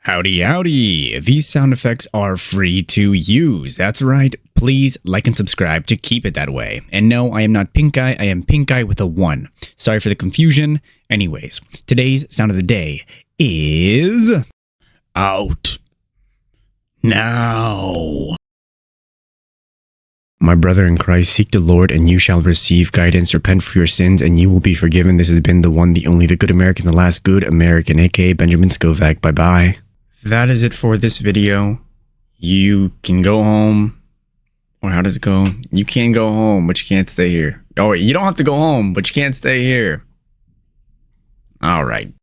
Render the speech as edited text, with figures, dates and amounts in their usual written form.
Howdy, howdy. These sound effects are free to use. That's right. Please like and subscribe to keep it that way. And no, I am not Pink Eye. I am Pink Eye with a 1. Sorry for the confusion. Anyways, today's sound of the day is out now. My brother in Christ, seek the Lord and you shall receive guidance. Repent for your sins and you will be forgiven. This has been the one, the only, the good American, the last good American, aka Benjamin Scovach. Bye-bye. That is it for this video. You can go home. Or how does it go? You can go home, but you can't stay here. Oh, wait, you don't have to go home, but you can't stay here. All right.